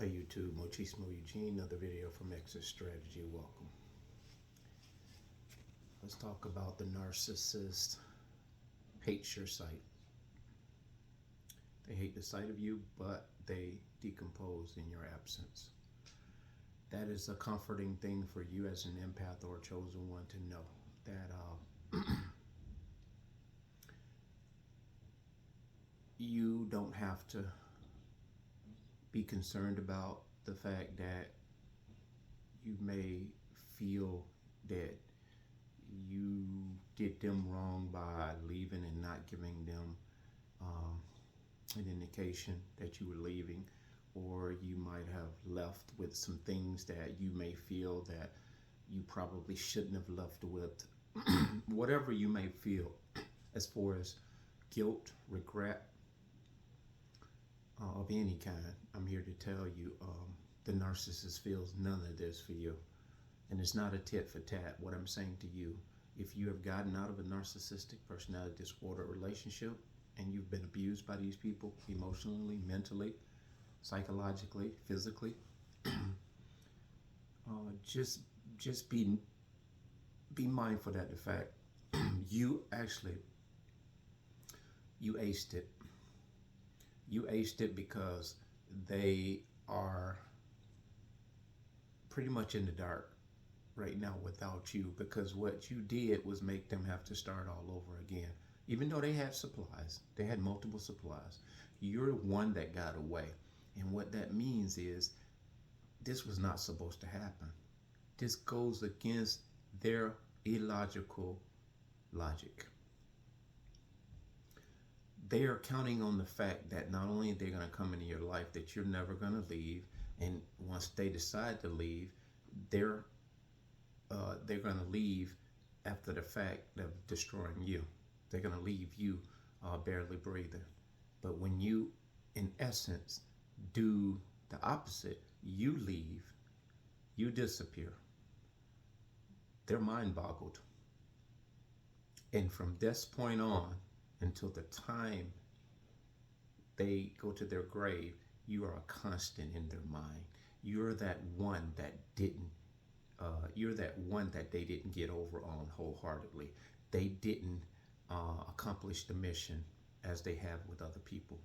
Hi YouTube, Mochismo Eugene, another video from Exit Strategy. Welcome. Let's talk about the narcissist hates your sight. They hate the sight of you, but they decompose in your absence. That is a comforting thing for you as an empath or a chosen one to know that you don't have to be concerned about the fact that you may feel that you did them wrong by leaving and not giving them an indication that you were leaving, or you might have left with some things that you may feel that you probably shouldn't have left with. Whatever you may feel as far as guilt, regret, of any kind, I'm here to tell you the narcissist feels none of this for you. And it's not a tit for tat. What I'm saying to you, if you have gotten out of a narcissistic personality disorder relationship and you've been abused by these people emotionally, mentally, psychologically, physically, just be mindful that the fact you aced it. You aced it because they are pretty much in the dark right now without you, because what you did was make them have to start all over again. Even though they had supplies, they had multiple supplies, you're the one that got away. And what that means is this was not supposed to happen. This goes against their illogical logic. They are counting on the fact that not only are they going to come into your life, that you're never going to leave, and once they decide to leave, they're going to leave after the fact of destroying you. They're going to leave you barely breathing. But when you, in essence, do the opposite, you leave, you disappear, they're mind boggled. And from this point on, until the time they go to their grave, you are a constant in their mind. You're that one that didn't. You're that one that they didn't get over on wholeheartedly. They didn't accomplish the mission as they have with other people,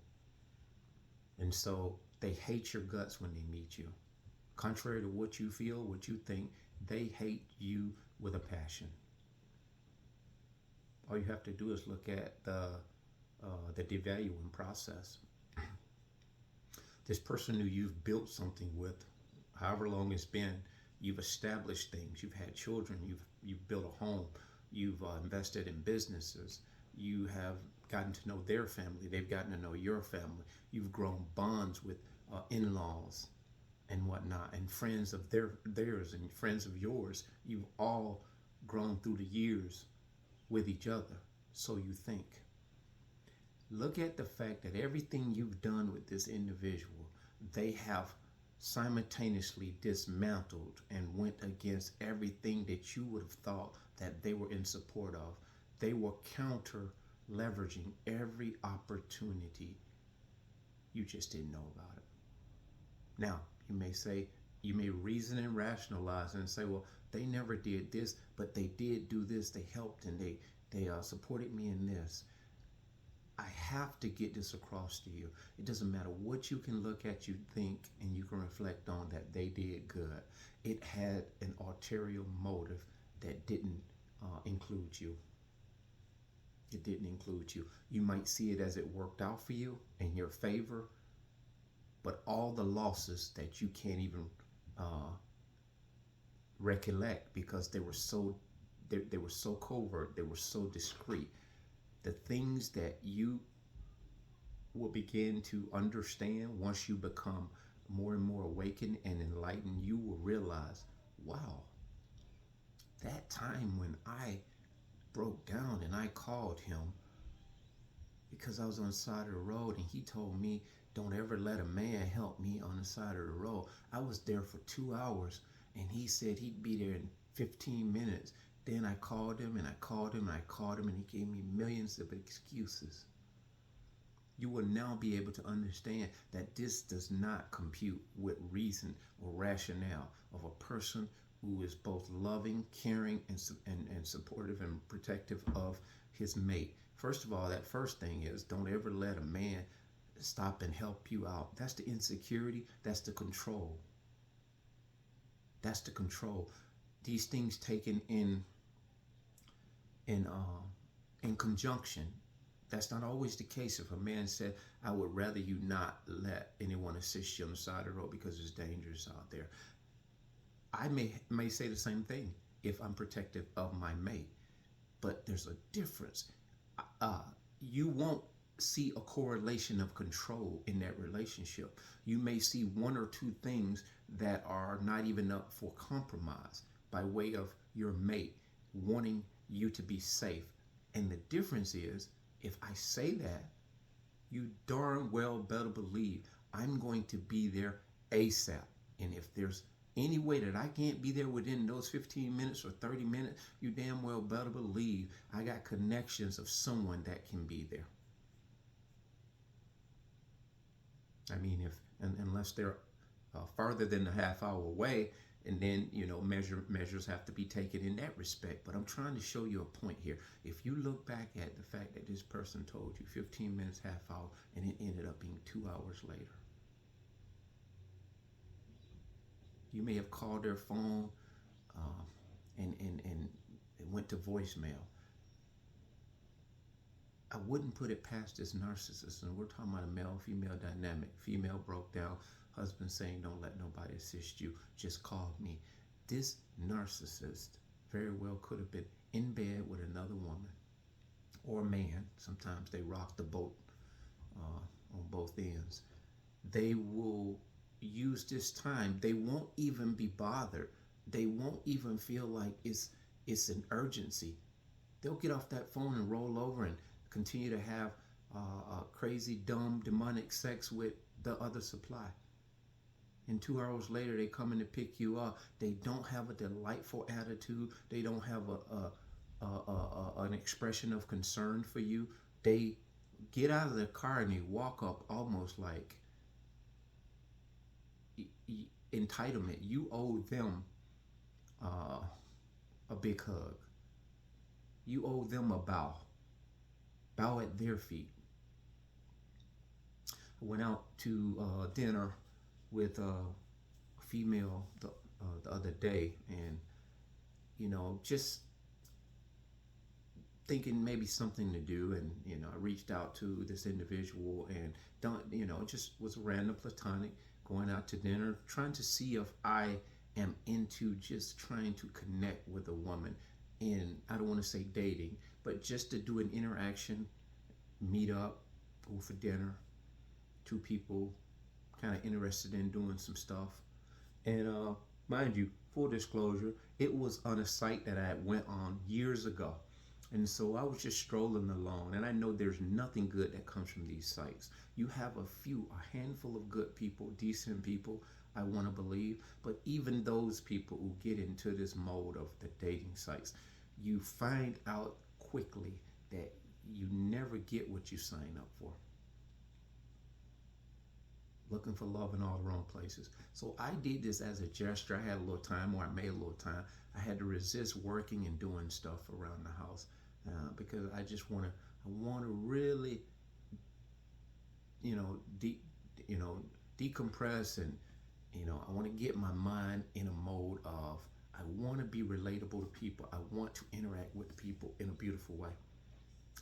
and so they hate your guts when they meet you. Contrary to what you feel, what you think, they hate you with a passion. All you have to do is look at the devaluing process. This person who you've built something with, however long it's been, you've established things, you've had children, you've built a home, you've invested in businesses, you have gotten to know their family, they've gotten to know your family, you've grown bonds with in-laws and whatnot, and friends of theirs and friends of yours. You've all grown through the years with each other, so you think. Look at the fact that everything you've done with this individual, they have simultaneously dismantled and went against everything that you would have thought that they were in support of. They were counter leveraging every opportunity. You just didn't know about it. Now, you may say, you may reason and rationalize and say, well, they never did this, but they did do this. They helped and they supported me in this. I have to get this across to you. It doesn't matter what you can look at, you think, and you can reflect on that they did good. It had an ulterior motive that didn't include you. It didn't include you. You might see it as it worked out for you in your favor, but all the losses that you can't even recollect because they were so covert, they were so discreet. The things that you will begin to understand once you become more and more awakened and enlightened, you will realize, wow, that time when I broke down and I called him because I was on the side of the road and he told me, don't ever let a man help me on the side of the road. I was there for 2 hours and he said he'd be there in 15 minutes. Then I called him and I called him and I called him and he gave me millions of excuses. You will now be able to understand that this does not compute with reason or rationale of a person who is both loving, caring, and supportive and protective of his mate. First of all, that first thing is don't ever let a man stop and help you out. That's the insecurity. That's the control. That's the control. These things taken in in conjunction. That's not always the case. If a man said, I would rather you not let anyone assist you on the side of the road because it's dangerous out there. I may say the same thing if I'm protective of my mate. But there's a difference. You won't see a correlation of control in that relationship. You may see one or two things that are not even up for compromise by way of your mate wanting you to be safe. And the difference is, if I say that, you darn well better believe I'm going to be there ASAP. And if there's any way that I can't be there within those 15 minutes or 30 minutes, you damn well better believe I got connections of someone that can be there. I mean, unless they're farther than a half hour away, and then measures have to be taken in that respect. But I'm trying to show you a point here. If you look back at the fact that this person told you 15 minutes, half hour, and it ended up being 2 hours later. You may have called their phone and it went to voicemail. I wouldn't put it past this narcissist, and we're talking about a male-female dynamic. Female broke down, husband saying, don't let nobody assist you, just call me. This narcissist very well could have been in bed with another woman or man. Sometimes they rock the boat on both ends. They will use this time. They won't even be bothered. They won't even feel like it's an urgency. They'll get off that phone and roll over and continue to have crazy, dumb, demonic sex with the other supply. And 2 hours later, they come in to pick you up. They don't have a delightful attitude. They don't have an expression of concern for you. They get out of their car and they walk up almost like entitlement. You owe them a big hug. You owe them a bow. Bow at their feet. I went out to dinner with a female the other day, and just thinking maybe something to do, and I reached out to this individual, and just was random platonic, going out to dinner, trying to see if I am into just trying to connect with a woman. And I don't want to say dating, but just to do an interaction, meet up, go for dinner, two people kind of interested in doing some stuff. And mind you, full disclosure, it was on a site that I went on years ago. And so I was just strolling along, and I know there's nothing good that comes from these sites. You have a handful of good people, decent people, I want to believe, but even those people who get into this mode of the dating sites, you find out quickly that you never get what you sign up for. Looking for love in all the wrong places. So I did this as a gesture. I had a little time, or I made a little time. I had to resist working and doing stuff around the house because I just want to really, decompress, and I want to get my mind in a mode of I want to be relatable to people. I want to interact with people in a beautiful way.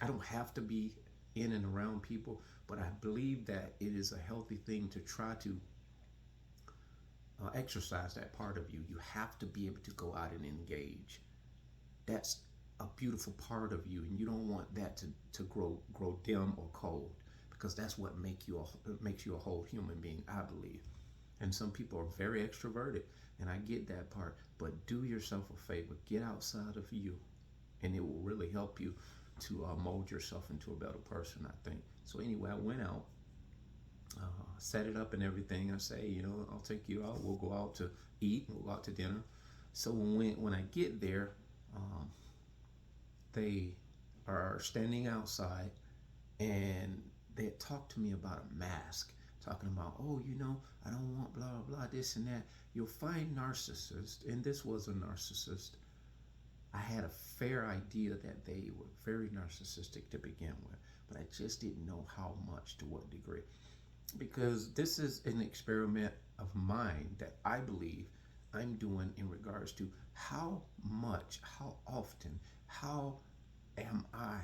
I don't have to be in and around people, but I believe that it is a healthy thing to try to exercise that part of you. You have to be able to go out and engage. That's a beautiful part of you, and you don't want that to grow dim or cold, because that's what makes you a whole human being, I believe. And some people are very extroverted, and I get that part, but do yourself a favor, get outside of you, and it will really help you to mold yourself into a better person, I think. So anyway, I went out, set it up and everything. I say, I'll take you out. We'll go out to eat. We'll go out to dinner. So when I get there, they are standing outside, and they had talked to me about a mask, talking about, oh, I don't want blah, blah, blah, this and that. You'll find narcissists, and this was a narcissist. I had a fair idea that they were very narcissistic to begin with, but I just didn't know how much, to what degree. Because this is an experiment of mine that I believe I'm doing in regards to how much, how often, how am I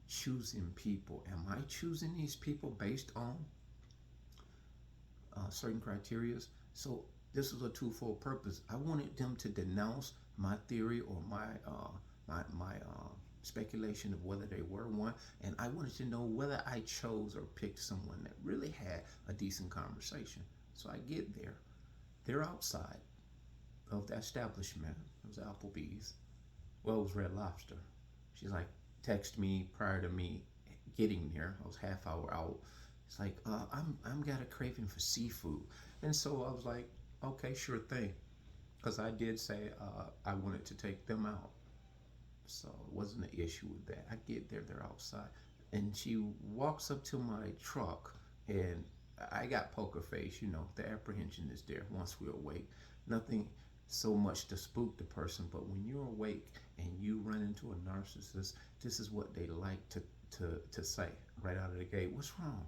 choosing people? Am I choosing these people based on certain criteria? So this was a twofold purpose. I wanted them to denounce my theory or my speculation of whether they were one, and I wanted to know whether I chose or picked someone that really had a decent conversation. So I get there. They're outside of the establishment. It was Applebee's. Well, it was Red Lobster. She's like, text me prior to me getting there. I was half hour out. It's like, I'm got a craving for seafood. And so I was like, okay, sure thing. Because I did say I wanted to take them out. So it wasn't an issue with that. I get there, they're outside. And she walks up to my truck, and I got poker face, the apprehension is there once we're awake. Nothing so much to spook the person, but when you're awake and you run into a narcissist, this is what they like to say right out of the gate. What's wrong?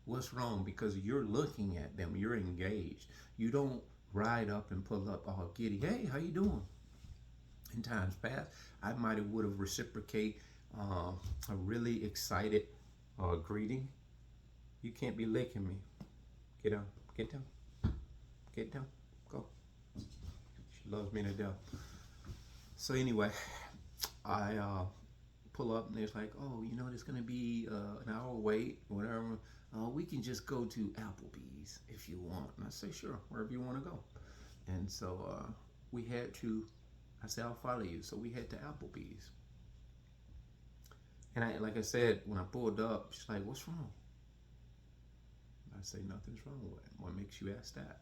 What's wrong? Because you're looking at them, you're engaged. You don't ride up and pull up all giddy. Hey, how you doing? In times past, I might have would have reciprocate a really excited greeting. You can't be licking me. Get down, get down, get down, go. She loves me to death. So anyway, I pull up and it's like, oh, there's gonna be an hour wait, whatever. We can just go to Applebee's if you want. And I say, sure, wherever you want to go. And so we had to. I said, I'll follow you. So we head to Applebee's. And like I said, when I pulled up, she's like, what's wrong? I say, nothing's wrong with it. What makes you ask that?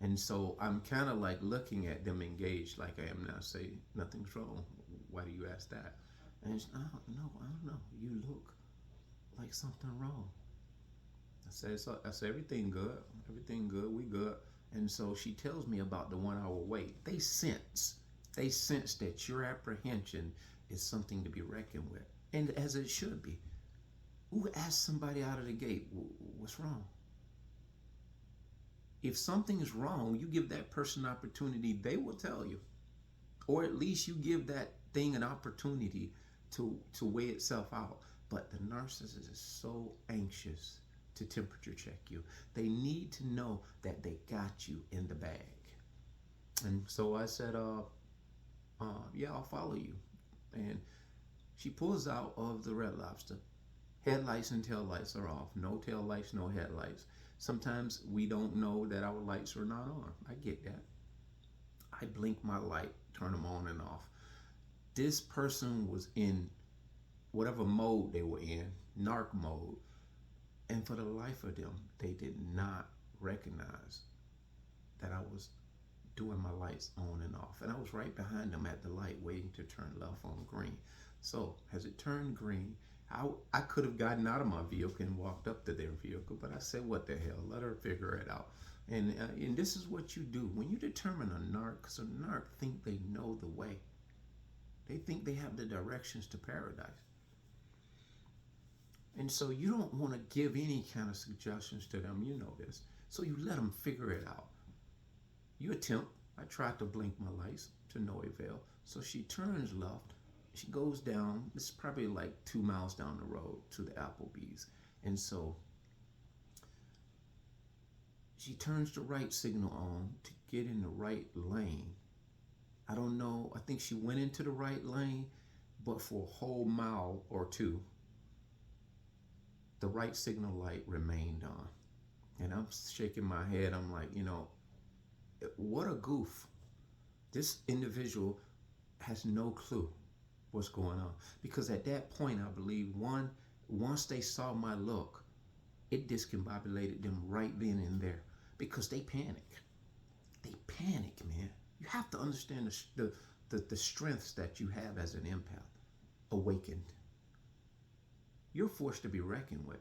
And so I'm kind of like looking at them engaged like I am now. Say, nothing's wrong. Why do you ask that? And she's, I don't know. You look like something wrong. I said, everything good. Everything good. We good. And so she tells me about the 1 hour wait. They sense that your apprehension is something to be reckoned with, and as it should be. Who asks somebody out of the gate, what's wrong? If something is wrong, you give that person an opportunity, they will tell you. Or at least you give that thing an opportunity to weigh itself out. But the narcissist is so anxious to temperature check you. They need to know that they got you in the bag. And so I said, yeah, I'll follow you. And she pulls out of the Red Lobster. Headlights and tail lights are off. No tail lights, no headlights. Sometimes we don't know that our lights are not on. I get that. I blink my light, turn them on and off. This person was in whatever mode they were in, narc mode. And for the life of them, they did not recognize that I was doing my lights on and off. And I was right behind them at the light waiting to turn left on green. So as it turned green, I could have gotten out of my vehicle and walked up to their vehicle, but I said, what the hell, let her figure it out. And this is what you do. When you determine a narc, because a narc think they know the way. They think they have the directions to paradise. And so you don't want to give any kind of suggestions to them, you know this. So you let them figure it out. You attempt. I tried to blink my lights to no avail. So she turns left. She goes down. It's probably like 2 miles down the road to the Applebee's. And so she turns the right signal on to get in the right lane. I don't know. I think she went into the right lane, but for a whole mile or two, the right signal light remained on. And I'm shaking my head. I'm like, what a goof. This individual has no clue what's going on. Because at that point, I believe, once they saw my look, it discombobulated them right then and there. Because they panic. They panic, man. You have to understand the strengths that you have as an empath awakened. you're a force to be reckoned with.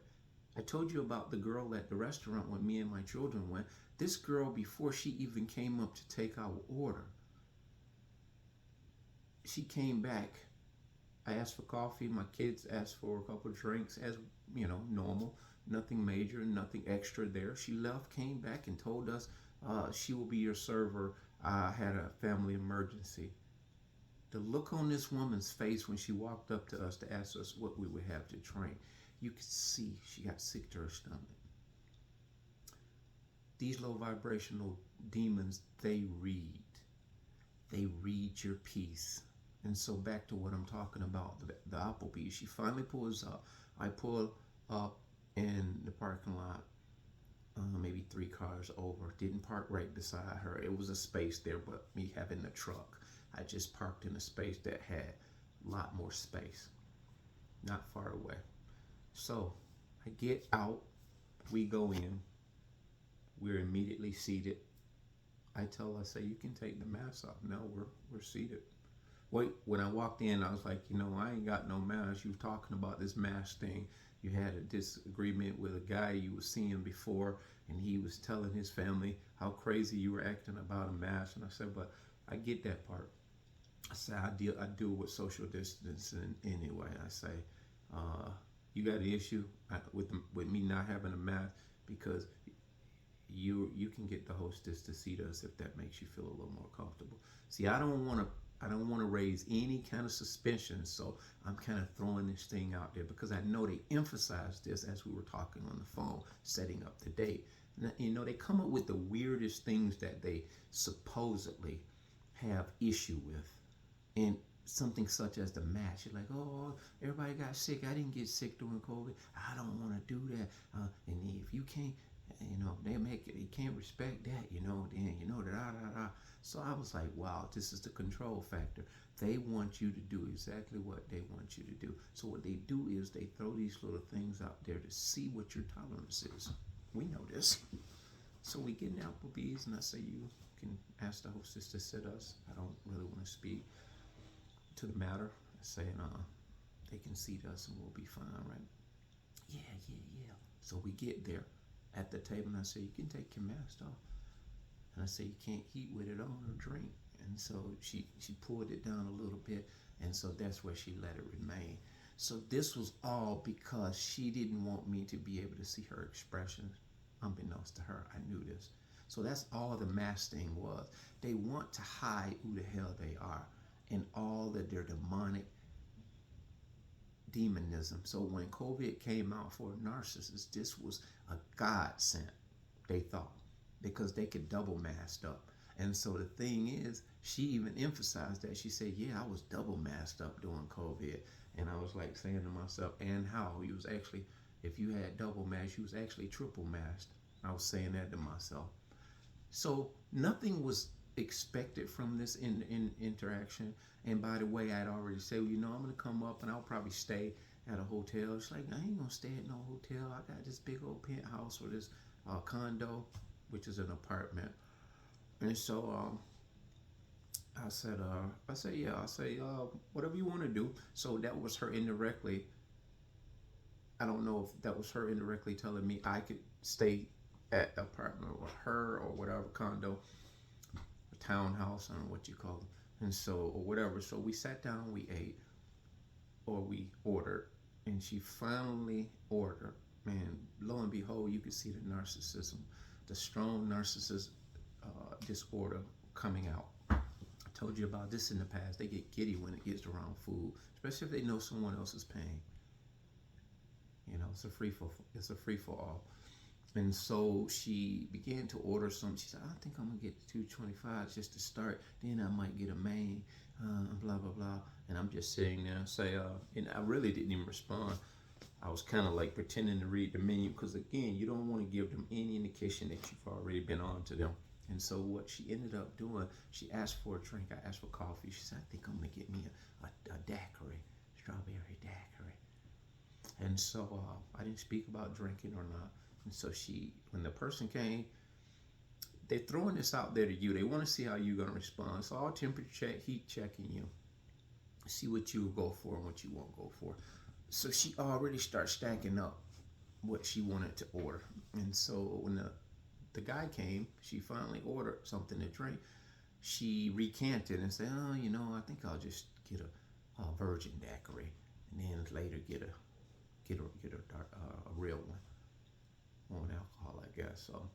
I told you about the girl at the restaurant when me and my children went. This girl, before she even came up to take our order, she came back. I asked for coffee. My kids asked for a couple of drinks, as you know, normal. Nothing major, nothing extra there. She left, came back, and told us she will be your server. I had a family emergency. The look on this woman's face when she walked up to us to ask us what we would have to drink, you could see she got sick to her stomach. These low vibrational demons, they read your piece. And so back to what I'm talking about, the Applebee's. She finally pulls up. I pull up in the parking lot, maybe 3 cars over. Didn't park right beside her. It was a space there, but me having the truck, I just parked in a space that had a lot more space, not far away. So I get out, we go in, we're immediately seated. I tell her, I say, you can take the mask off. No, we're seated. Wait, when I walked in, I was like, I ain't got no mask. You were talking about this mask thing. You had a disagreement with a guy you were seeing before, and he was telling his family how crazy you were acting about a mask. And I said, but I get that part. I said, I deal with social distancing anyway. I say, you got an issue with me not having a mask, because you can get the hostess to seat us if that makes you feel a little more comfortable. See, I don't want to raise any kind of suspicion, so I'm kind of throwing this thing out there because I know they emphasized this as we were talking on the phone, setting up the date. They come up with the weirdest things that they supposedly have issue with, and something such as the mask. You're like, oh, everybody got sick. I didn't get sick during COVID. I don't want to do that. And if you can't, they make it. You can't respect that. Then da da da. So I was like, wow, this is the control factor. They want you to do exactly what they want you to do. So what they do is they throw these little things out there to see what your tolerance is. We know this. So we get in Applebee's, and I say, you can ask the hostess to sit us. I don't really want to speak to the matter. I say, they can seat us and we'll be fine, right? Yeah. So we get there at the table, and I say, you can take your mask off. And I say, you can't eat with it on or drink. And so she pulled it down a little bit, and so that's where she let it remain. So this was all because she didn't want me to be able to see her expressions. Unbeknownst to her, I knew this. So that's all the mask thing was. They want to hide who the hell they are and all that their demonic demonism. So when COVID came out for narcissists, this was a godsend, they thought, because they could double masked up. And so the thing is, she even emphasized that. She said, yeah, I was double masked up during COVID. And I was like saying to myself, and how? He was actually, if you had double masked, you was actually triple masked. I was saying that to myself. So nothing was expected from this interaction. And by the way, I'd already said, I'm going to come up and I'll probably stay at a hotel. It's like, I ain't going to stay at no hotel. I got this big old penthouse or this condo, which is an apartment. And so I said, whatever you want to do. So that was her indirectly. I don't know if that was her indirectly telling me I could stay at the apartment or her or whatever condo, a townhouse, I don't know what you call them. And so, or whatever. So we sat down, we ate, or we ordered, and she finally ordered. Man, lo and behold, you could see the narcissism, the strong narcissist disorder coming out. I told you about this in the past. They get giddy when it gets around food, especially if they know someone else is paying. It's a free for all. And so she began to order some. She said, I think I'm gonna get 225 just to start. Then I might get a main, blah blah blah. And I'm just sitting there and say, and I really didn't even respond. I was kind of like pretending to read the menu, because again, you don't want to give them any indication that you've already been on to them. And so what she ended up doing, she asked for a drink. I asked for coffee. She said, I think I'm gonna get me a daiquiri, strawberry daiquiri. And so I didn't speak about drinking or not. And so when the person came, they're throwing this out there to you. They want to see how you're going to respond. So all temperature check, heat checking you. See what you will go for and what you won't go for. So she already starts stacking up what she wanted to order. And so when the guy came, she finally ordered something to drink. She recanted and said, "Oh, I think I'll just get a virgin daiquiri, and then later get a real one on alcohol, I guess." So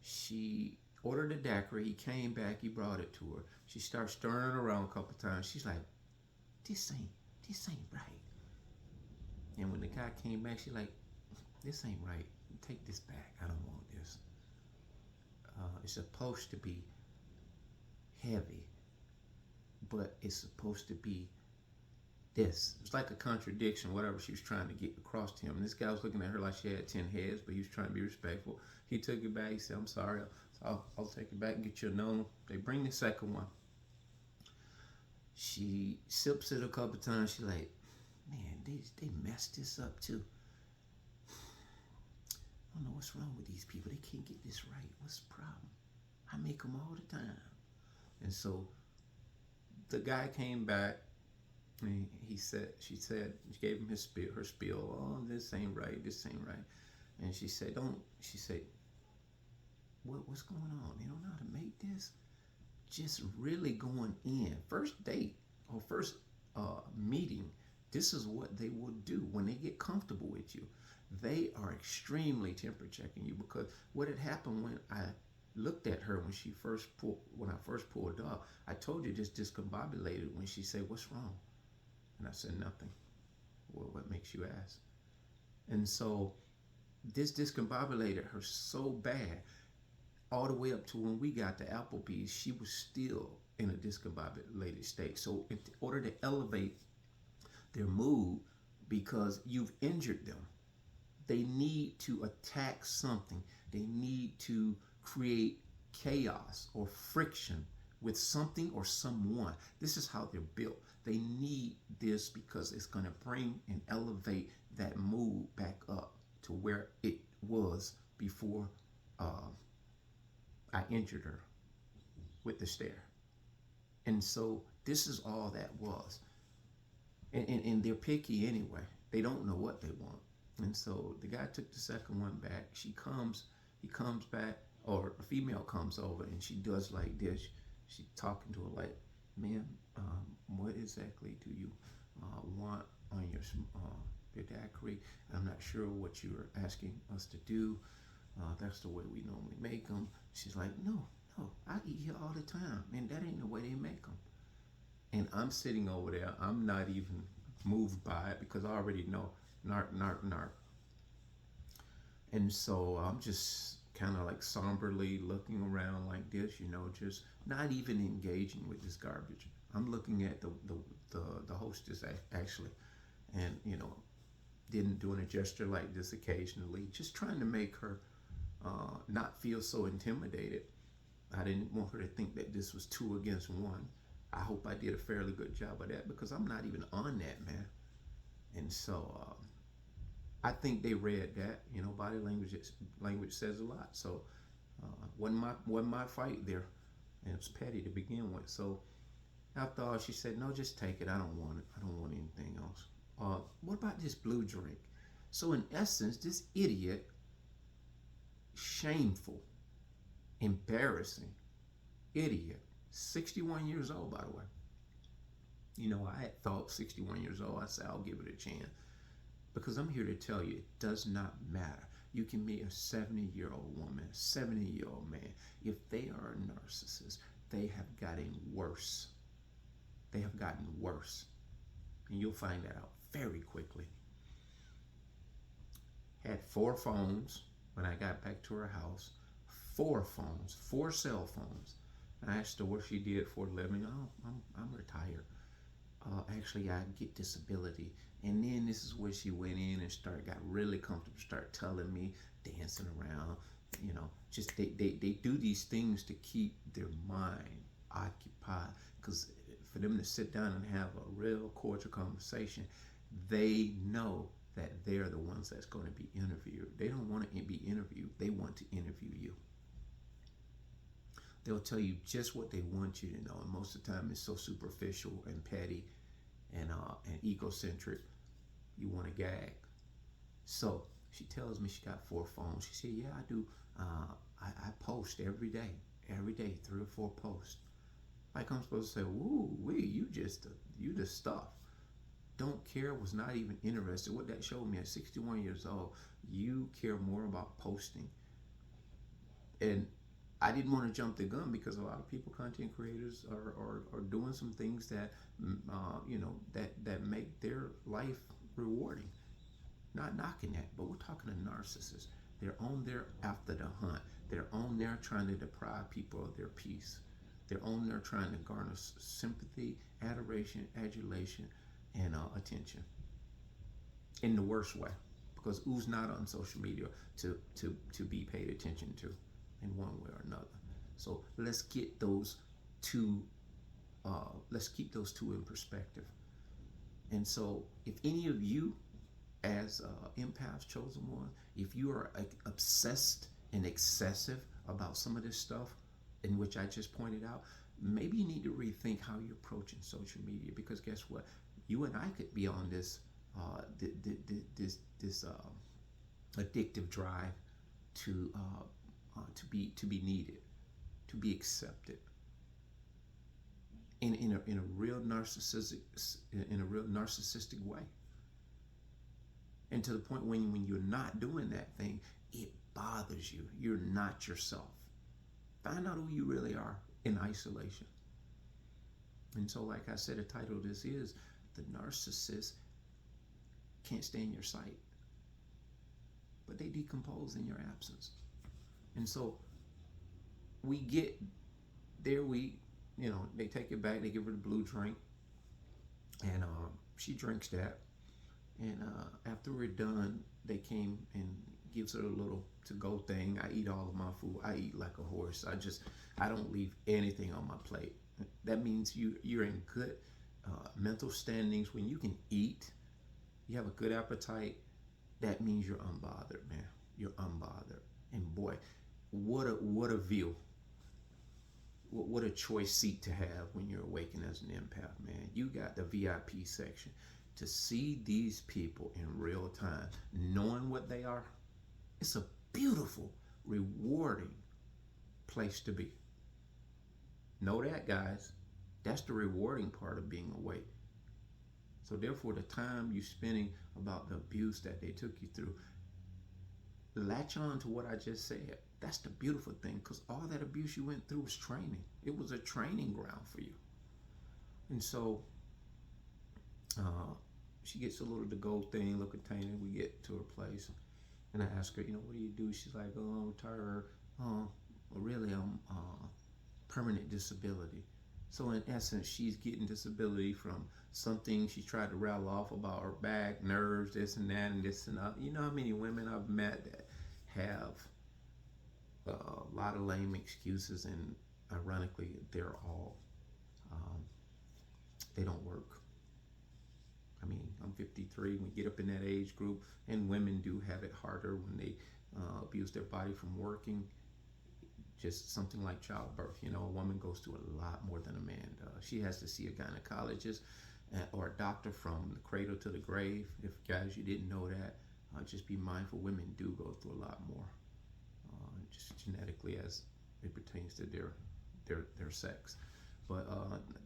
she ordered a daiquiri. He came back. He brought it to her. She started stirring it around a couple times. She's like, "This ain't right." And when the guy came back, she's like, "This ain't right. Take this back. I don't want this. It's supposed to be heavy, but it's supposed to be this." It's like a contradiction, whatever she was trying to get across to him. And this guy was looking at her like she had 10 heads, but he was trying to be respectful. He took it back. He said, "I'm sorry. I'll take it back and get you a no." They bring the second one. She sips it a couple times. She's like, "Man, they messed this up too. I don't know what's wrong with these people. They can't get this right. What's the problem? I make them all the time." And so the guy came back, and she gave him her spiel. "Oh, this ain't right. This ain't right." And she said, "What's going on? They don't know how to make this." Just really going in. First date or first meeting, this is what they will do when they get comfortable with you. They are extremely temperature checking you, because what had happened when I looked at her when I first pulled up, I told you just discombobulated when she said, "What's wrong?" And I said, "Nothing." "Well, what makes you ask?" And so this discombobulated her so bad, all the way up to when we got to Applebee's, she was still in a discombobulated state. So in order to elevate their mood, because you've injured them, they need to attack something. They need to create chaos or friction with something or someone. This is how they're built. They need this because it's going to bring and elevate that mood back up to where it was before I injured her with the stare. And so this is all that was. And they're picky anyway. They don't know what they want. And so the guy took the second one back. He comes back, or a female comes over, and she does like this. She's talking to her like, "Ma'am, what exactly do you want on your daiquiri? I'm not sure what you're asking us to do. That's the way we normally make them." She's like, "No, I eat here all the time, and that ain't the way they make them." And I'm sitting over there. I'm not even moved by it, because I already know narc. And so I'm just kind of like somberly looking around like this, just not even engaging with this garbage. I'm looking at the hostess actually, and didn't doing a gesture like this occasionally, just trying to make her not feel so intimidated. I didn't want her to think that this was 2 against 1. I hope I did a fairly good job of that, because I'm not even on that, man. And so I think they read that. Body language says a lot. So wasn't my fight there, and it was petty to begin with. So after all, she said, "No, just take it. I don't want it. I don't want anything else. What about this blue drink?" So in essence, this idiot, shameful, embarrassing idiot, 61 years old, by the way. I had thought 61 years old. I said, I'll give it a chance, because I'm here to tell you, it does not matter. You can meet a 70-year-old woman, a 70-year-old man. If they are a narcissist, they have gotten worse. They have gotten worse. And you'll find that out very quickly. Had 4 phones when I got back to her house. 4 phones, 4 cell phones. I asked her what she did for a living. "Oh, I'm retired. Actually, I get disability." And then this is where she went in and got really comfortable, start telling me, dancing around, just they do these things to keep their mind occupied, because for them to sit down and have a real cordial conversation, they know that they're the ones that's going to be interviewed. They don't want to be interviewed. They want to interview you. They'll tell you just what they want you to know, and most of the time it's so superficial and petty and egocentric. you want to gag. So she tells me she got 4 phones. She said, yeah, I do. I post every day, 3 or 4 posts. Like I'm supposed to say, woo, you just stuff. Don't care, was not even interested. What that showed me at 61 years old, you care more about posting. And I didn't want to jump the gun because a lot of people, content creators, are doing some things that, that make their life rewarding. Not knocking that, but we're talking to narcissists. They're on there after the hunt. They're on there trying to deprive people of their peace. They're on there trying to garner sympathy, adoration, adulation, and attention in the worst way. Because who's not on social media to be paid attention to in one way or another? So let's get those two. Let's keep those two in perspective. And so, if any of you, as empaths, chosen ones, if you are obsessed and excessive about some of this stuff, in which I just pointed out, maybe you need to rethink how you're approaching social media. Because guess what? You and I could be on this addictive drive to be needed, to be accepted in a real narcissistic way. And to the point when you're not doing that thing, it bothers you. You're not yourself. Find out who you really are in isolation. And so, like I said, the title of this is The Narcissist Can't Stay in Your Sight, but they decompose in your absence. And so we get there, they take it back, they give her the blue drink, and she drinks that. And after we're done, they came and gives her a little to-go thing. I eat all of my food. I eat like a horse. I don't leave anything on my plate. That means you're in good mental standings. When you can eat, you have a good appetite, that means you're unbothered, man. You're unbothered. And boy, what a view. What a choice seat to have when you're awakened as an empath, man. You got the VIP section. To see these people in real time, knowing what they are, it's a beautiful, rewarding place to be. Know that, guys. That's the rewarding part of being awake. So therefore, the time you're spending about the abuse that they took you through, latch on to what I just said. That's the beautiful thing, because all that abuse you went through was training. It was a training ground for you. And so she gets a little to-go thing, little container. We get to her place, and I ask her, what do you do? She's like, I'm retired. Really, I'm permanent disability. So in essence, she's getting disability from something she tried to rattle off about her back, nerves, this and that, and this and that. You know how many women I've met that have a lot of lame excuses, and ironically, they're all, they don't work. I mean, I'm 53. We get up in that age group, and women do have it harder when they abuse their body from working. Just something like childbirth. A woman goes through a lot more than a man does. She has to see a gynecologist or a doctor from the cradle to the grave. If guys, you didn't know that, just be mindful. Women do go through a lot more, just genetically as it pertains to their sex. But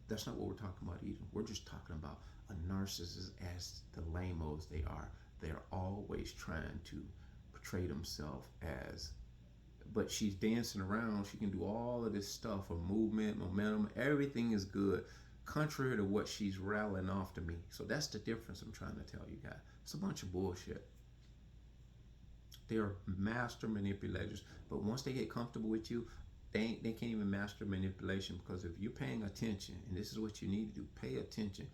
that's not what we're talking about either. We're just talking about a narcissist as the lame-os they are. They're always trying to portray themselves as, but she's dancing around. She can do all of this stuff, her movement, momentum, everything is good, contrary to what she's rattling off to me. So that's the difference I'm trying to tell you guys. It's a bunch of bullshit. They're master manipulators, but once they get comfortable with you, they can't even master manipulation, because if you're paying attention, and this is what you need to do, pay attention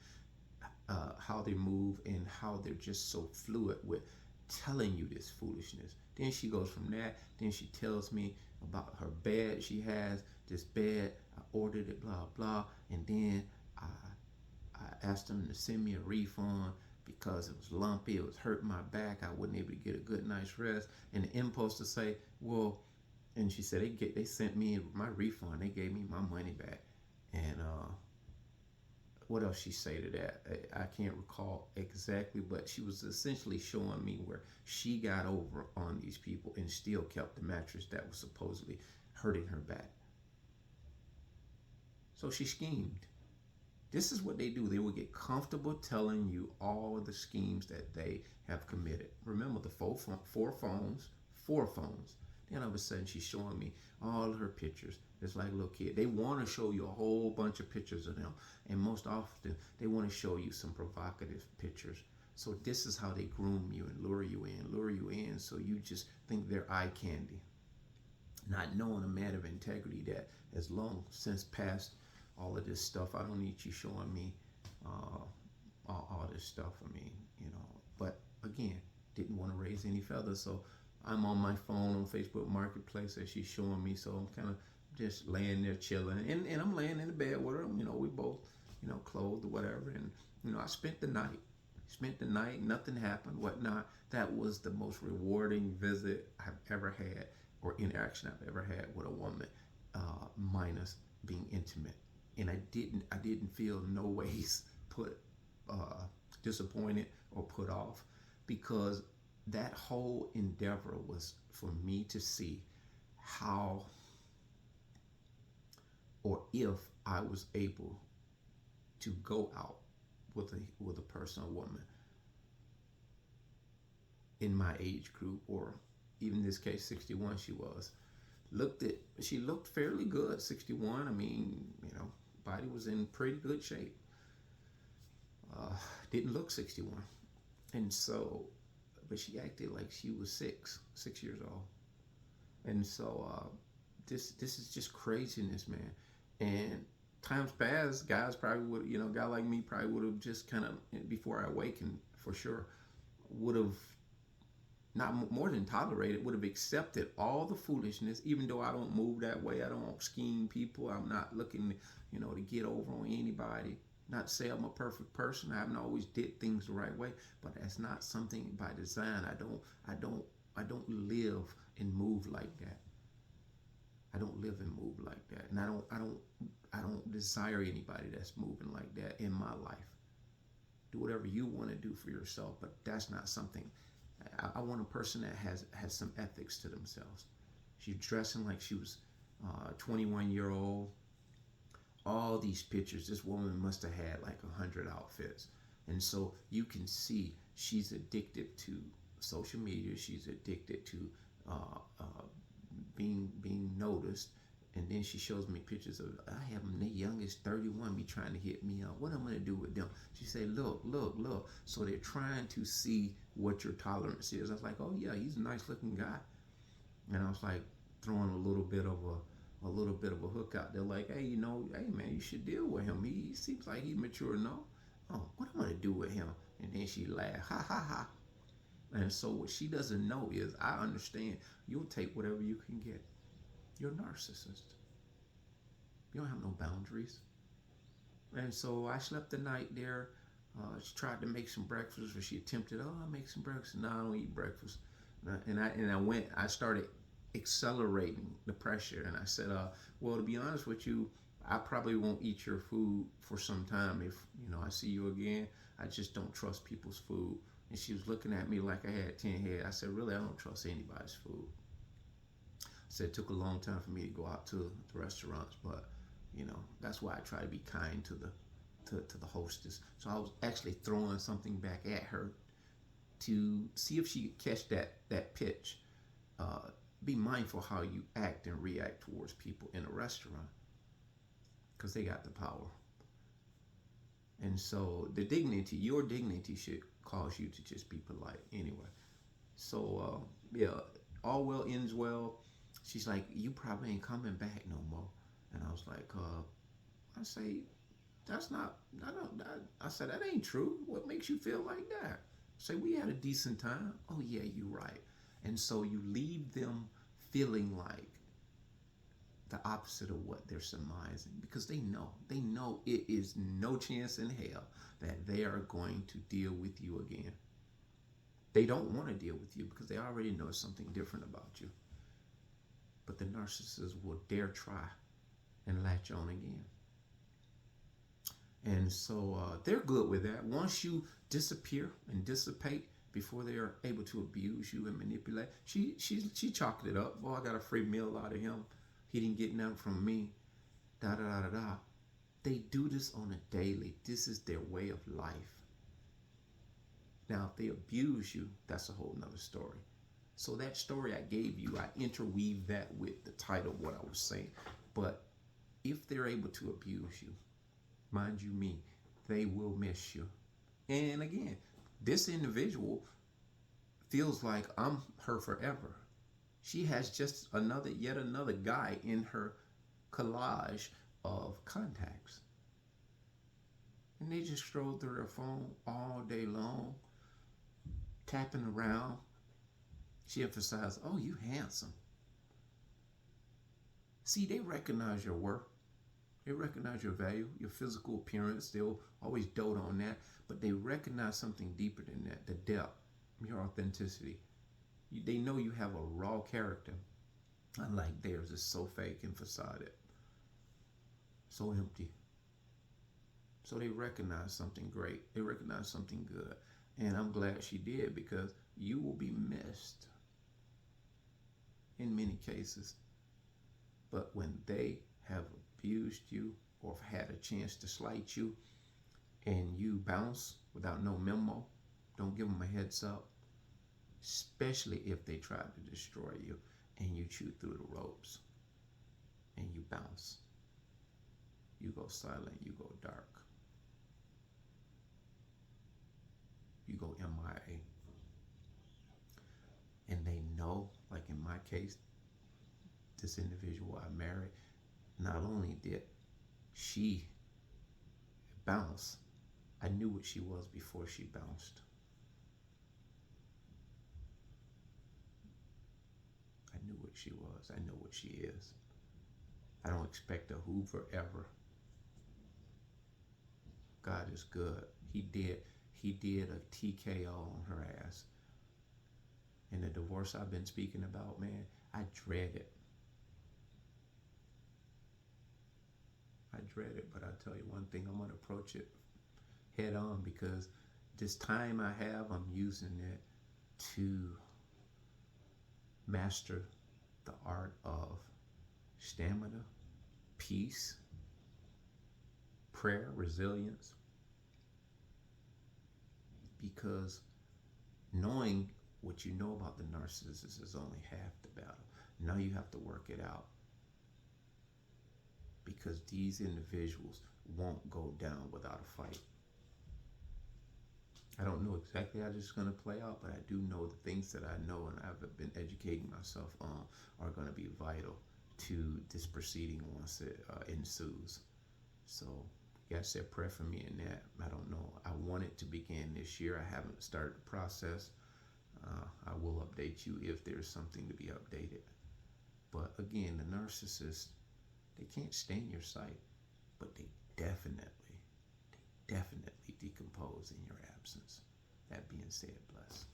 how they move and how they're just so fluid with telling you this foolishness. Then she goes from that, then she tells me about her bed. She has this bed, I ordered it, blah, blah, and then I asked them to send me a refund because it was lumpy, it was hurting my back, I wasn't able to get a good night's rest, and the impulse to say, well, and she said they sent me my refund, they gave me my money back, and what else she say to that? I can't recall exactly, but she was essentially showing me where she got over on these people and still kept the mattress that was supposedly hurting her back. So she schemed. This is what they do. They will get comfortable telling you all the schemes that they have committed. Remember the four phones. Then all of a sudden she's showing me all her pictures. It's like a little kid. They want to show you a whole bunch of pictures of them. And most often they want to show you some provocative pictures. So this is how they groom you and lure you in. So you just think they're eye candy. Not knowing a man of integrity that has long since passed all of this stuff. I don't need you showing me all this stuff. I mean, but again, didn't want to raise any feathers. So I'm on my phone on Facebook Marketplace as she's showing me. So I'm kind of just laying there chilling. And I'm laying in the bed with her. We both, clothed or whatever. And, I spent the night. Nothing happened, whatnot. That was the most rewarding visit I've ever had or interaction I've ever had with a woman, minus being intimate. And I didn't feel no ways put disappointed or put off, because that whole endeavor was for me to see how or if I was able to go out with a person, a woman in my age group, or even in this case 61 she was. She looked fairly good, 61. I mean, body was in pretty good shape. Didn't look 61. And so, but she acted like she was 6 years old. And so this is just craziness, man. And times past, guys probably would, a guy like me probably would have just kind of, before I awakened, for sure, would have not more than tolerated, would have accepted all the foolishness, even though I don't move that way. I don't scheme people. I'm not looking, to get over on anybody. Not to say I'm a perfect person. I haven't always did things the right way, but that's not something by design. I don't live and move like that. I don't live and move like that. And I don't desire anybody that's moving like that in my life. Do whatever you want to do for yourself, but that's not something. I want a person that has some ethics to themselves. She's dressing like she was 21-year-old. All these pictures, this woman must have had like 100 outfits. And so you can see she's addicted to social media. She's addicted to being noticed. And then she shows me pictures of, I have them, the youngest 31 be trying to hit me up. What am I going to do with them? She said, look. So they're trying to see what your tolerance is. I was like, oh yeah, he's a nice looking guy. And I was like throwing a little bit of a hook out there, like, hey, hey man, you should deal with him. He seems like he's mature enough. Oh, what am I going to do with him? And then she laughed, ha ha ha. And so what she doesn't know is, I understand you'll take whatever you can get. You're a narcissist. You don't have no boundaries. And so I slept the night there. She tried to make some breakfast, or she attempted, I'll make some breakfast. No, I don't eat breakfast. I started accelerating the pressure. And I said, well, to be honest with you, I probably won't eat your food for some time. If, I see you again, I just don't trust people's food. And she was looking at me like I had 10 head. I said, really, I don't trust anybody's food. I said, it took a long time for me to go out to the restaurants, but that's why I try to be kind to the hostess. So I was actually throwing something back at her to see if she could catch that pitch. Be mindful how you act and react towards people in a restaurant, because they got the power. And so your dignity should cause you to just be polite anyway. So yeah, all well ends well. She's like, you probably ain't coming back no more. And I was like, I say, I said, that ain't true. What makes you feel like that? I say, we had a decent time. Oh yeah, you're right. And so you leave them feeling like the opposite of what they're surmising, because they know it is no chance in hell that they are going to deal with you again. They don't want to deal with you because they already know something different about you. But the narcissist will dare try and latch on again. And so they're good with that. Once you disappear and dissipate before they are able to abuse you and manipulate, she chalked it up. Well, I got a free meal out of him. He didn't get nothing from me. Da da da da da. They do this on a daily. This is their way of life. Now, if they abuse you, that's a whole nother story. So that story I gave you, I interweave that with the title of what I was saying. But if they're able to abuse you, mind you me, they will miss you. And again, this individual feels like I'm her forever. She has just yet another guy in her collage of contacts. And they just stroll through their phone all day long, tapping around. She emphasized, oh, you handsome. See, they recognize your worth. They recognize your value, your physical appearance. They'll always dote on that. But they recognize something deeper than that, the depth, your authenticity. They know you have a raw character. Unlike theirs, it's so fake and facade, so empty. So they recognize something great. They recognize something good. And I'm glad she did, because you will be missed in many cases. But when they have abused you or had a chance to slight you and you bounce without no memo, don't give them a heads up, especially if they try to destroy you and you chew through the ropes and you bounce. You go silent, you go dark. You go MIA. And they know, like in my case, this individual I married, not only did she bounce, I knew what she was before she bounced. I knew what she was. I know what she is. I don't expect a Hoover ever. God is good. He did a TKO on her ass. And the divorce I've been speaking about, man, I dread it. I dread it, but I'll tell you one thing, I'm going to approach it head on, because this time I have, I'm using it to master the art of stamina, peace, prayer, resilience. Because knowing what you know about the narcissist is only half the battle. Now you have to work it out. Because these individuals won't go down without a fight. I don't know exactly how this is going to play out, but I do know the things that I know and I've been educating myself on are going to be vital to this proceeding once it ensues. So, you guys said prayer for me in that. I don't know. I want it to begin this year. I haven't started the process. I will update you if there's something to be updated. But again, the narcissist, they can't stay in your sight, but they definitely decompose in your absence. That being said, bless.